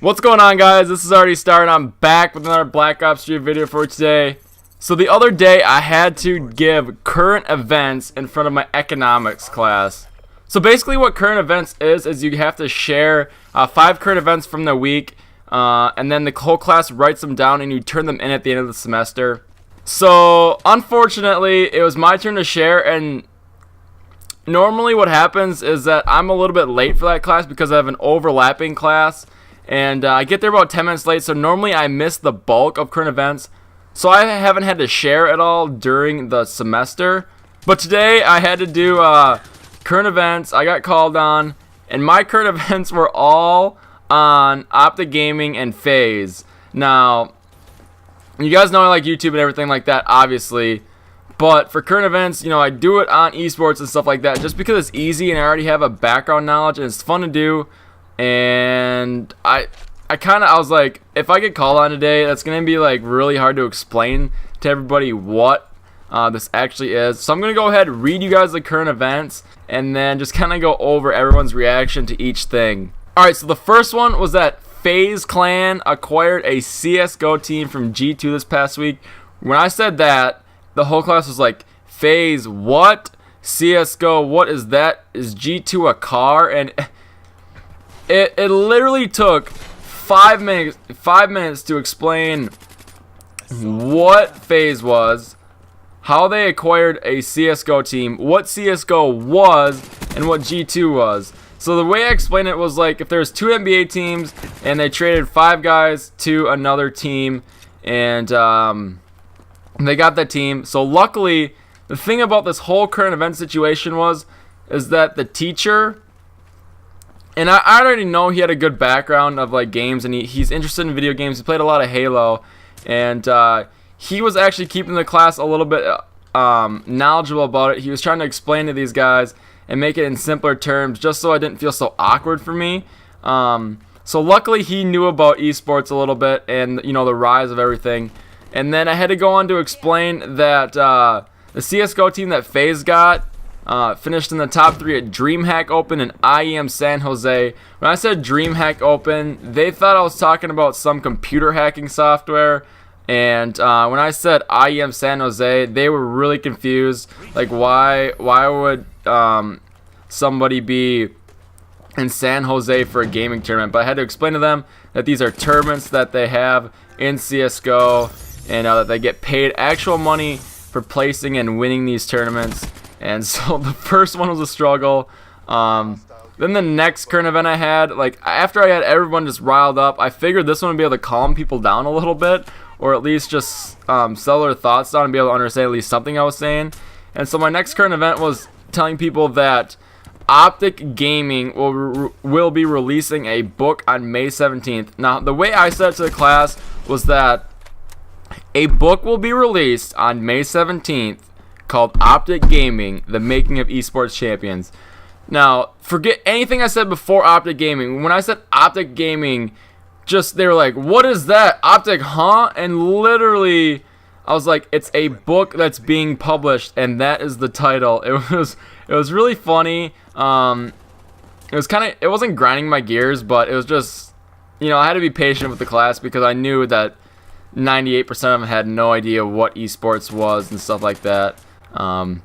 What's going on, guys? This is RDstar and I'm back with another Black Ops 3 video for today. So the other day I had to give current events in front of my economics class. So basically what current events is you have to share 5 current events from the week, and then the whole class writes them down and you turn them in at the end of the semester. So unfortunately it was my turn to share, and normally what happens is that I'm a little bit late for that class because I have an overlapping class. And I get there about 10 minutes late, so normally I miss the bulk of current events. So I haven't had to share at all during the semester. But today I had to do current events. I got called on, and my current events were all on OpTic Gaming and FaZe. Now, you guys know I like YouTube and everything like that, obviously. But for current events, you know, I do it on eSports and stuff like that just because it's easy and I already have a background knowledge and it's fun to do. And I was like, if I get called on today, that's gonna be like really hard to explain to everybody what this actually is. So I'm gonna go ahead and read you guys the current events and then just kind of go over everyone's reaction to each thing. Alright, so the first one was that FaZe Clan acquired a CSGO team from G2 this past week. When I said that, the whole class was like, FaZe what? CSGO, what is that? Is G2 a car? And it literally took 5 minutes to explain what FaZe was, how they acquired a CSGO team, what CSGO was, and what G2 was. So the way I explained it was like if there's 2 NBA teams and they traded 5 guys to another team, and they got that team. So luckily, the thing about this whole current event situation is that the teacher, and I already know he had a good background of like games, and he's interested in video games. He played a lot of Halo, and he was actually keeping the class a little bit knowledgeable about it. He was trying to explain to these guys and make it in simpler terms, just so I didn't feel so awkward for me. So luckily he knew about eSports a little bit, and you know, the rise of everything. And then I had to go on to explain that the CSGO team that FaZe got finished in the top 3 at DreamHack Open and IEM San Jose. When I said DreamHack Open, they thought I was talking about some computer hacking software. And when I said IEM San Jose, they were really confused. Like, why would somebody be in San Jose for a gaming tournament? But I had to explain to them that these are tournaments that they have in CSGO, and that they get paid actual money for placing and winning these tournaments. And so the first one was a struggle. Then the next current event I had, like after I had everyone just riled up, I figured this one would be able to calm people down a little bit, or at least just settle their thoughts down and be able to understand at least something I was saying. And so my next current event was telling people that OpTic Gaming will be releasing a book on May 17th. Now, the way I said it to the class was that a book will be released on May 17th called OpTic Gaming, The Making of Esports Champions. Now, forget anything I said before OpTic Gaming. When I said OpTic Gaming, they were like, what is that? OpTic, huh? And literally, I was like, it's a book that's being published, and that is the title. It was really funny. It wasn't grinding my gears, but it was just, you know, I had to be patient with the class because I knew that 98% of them had no idea what esports was and stuff like that. And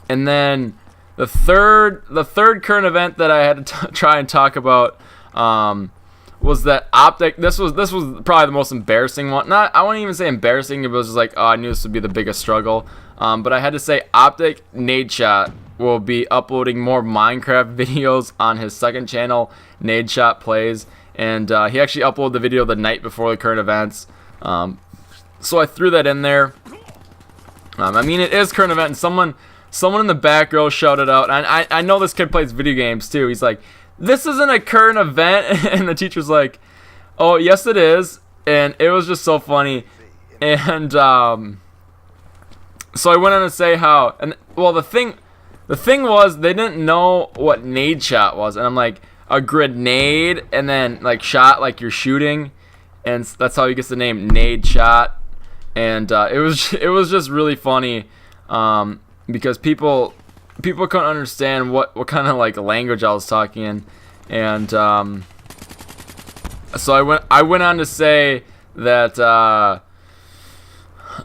then the third current event that I had to try and talk about was that OpTic. This was probably the most embarrassing one. I wouldn't even say embarrassing. It was just like, oh, I knew this would be the biggest struggle. But I had to say OpTic Nadeshot will be uploading more Minecraft videos on his second channel, Nadeshot Plays. And he actually uploaded the video the night before the current events. So I threw that in there. I mean, it is current event, and someone in the back row shouted out, and I know this kid plays video games too. He's like, this isn't a current event. And the teacher's like, oh, yes it is. And it was just so funny. And so I went on to say how, and well, the thing was, they didn't know what nade shot was. And I'm like, a grenade and then like shot like you're shooting, and that's how he gets the name nade shot. And it was just really funny because people couldn't understand what kind of like language I was talking in. And So I went on to say that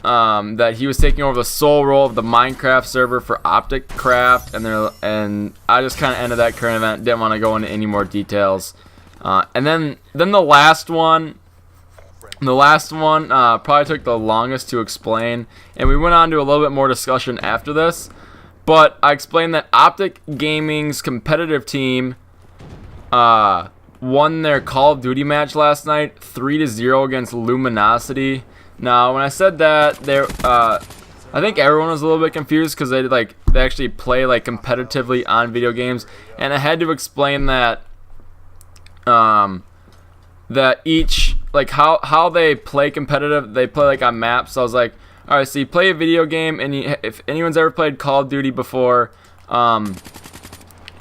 that he was taking over the sole role of the Minecraft server for OpTic Craft, and I just kind of ended that current event. Didn't want to go into any more details. And then the last one. The last one probably took the longest to explain, and we went on to a little bit more discussion after this. But I explained that OpTic Gaming's competitive team won their Call of Duty match last night, 3-0 against Luminosity. Now, when I said that, I think everyone was a little bit confused because they actually play like competitively on video games, and I had to explain that that each how they play competitive, they play like on maps. So I was like, all right, so you play a video game, and if anyone's ever played Call of Duty before,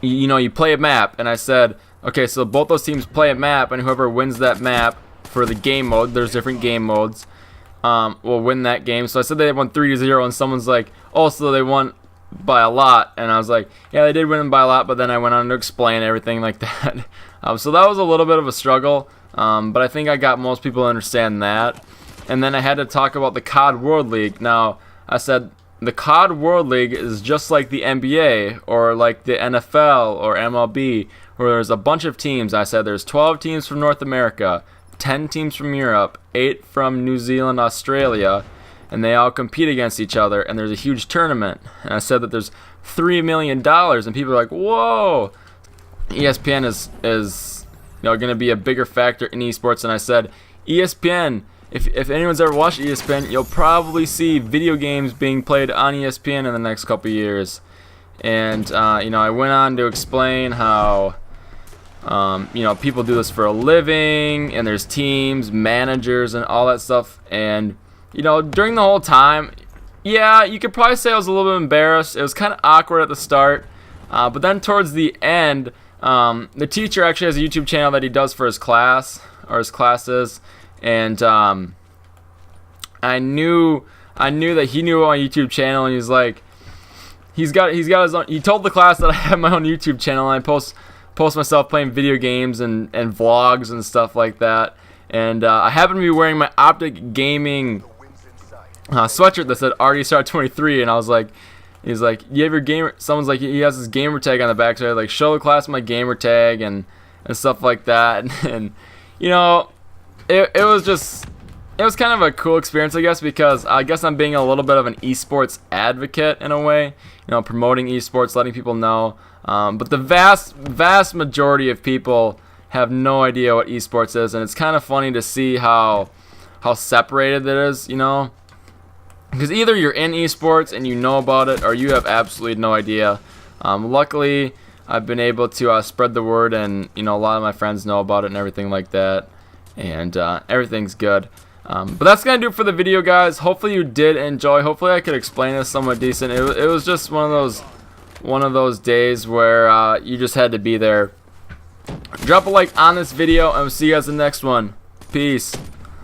you play a map. And I said, okay, so both those teams play a map, and whoever wins that map for the game mode, there's different game modes, will win that game. So I said they won 3-0, and someone's like, oh, so they won by a lot. And I was like, yeah, they did win by a lot, but then I went on to explain everything like that. So that was a little bit of a struggle, but I think I got most people to understand that. And then I had to talk about the COD World League. Now, I said the COD World League is just like the NBA or like the NFL or MLB, where there's a bunch of teams. I said there's 12 teams from North America, 10 teams from Europe, 8 from New Zealand, Australia, and they all compete against each other, and there's a huge tournament. And I said that there's $3 million, and people are like, whoa! ESPN is going to be a bigger factor in esports. And I said, ESPN, if anyone's ever watched ESPN, you'll probably see video games being played on ESPN in the next couple years. And I went on to explain how people do this for a living, and there's teams, managers, and all that stuff. And during the whole time, yeah, you could probably say I was a little bit embarrassed. It was kind of awkward at the start, but then towards the end, the teacher actually has a YouTube channel that he does for his class or his classes, and I knew that he knew my YouTube channel, and he's like, he's got his own. He told the class that I have my own YouTube channel, and I post myself playing video games and vlogs and stuff like that. And I happen to be wearing my OpTic Gaming sweatshirt that said RDstar 23, and I was like, he's like, you have your gamer. Someone's like, he has his gamer tag on the back, so I like show the class my gamer tag and stuff like that. And it was kind of a cool experience, I guess, because I guess I'm being a little bit of an esports advocate in a way, promoting esports, letting people know. But the vast majority of people have no idea what esports is, and it's kind of funny to see how separated it is, because either you're in esports and you know about it, or you have absolutely no idea. Luckily, I've been able to spread the word, and a lot of my friends know about it and everything like that, and everything's good. But that's gonna do it for the video, guys. Hopefully you did enjoy. Hopefully I could explain this somewhat decent. It was just one of those days where you just had to be there. Drop a like on this video, and we'll see you guys in the next one. Peace.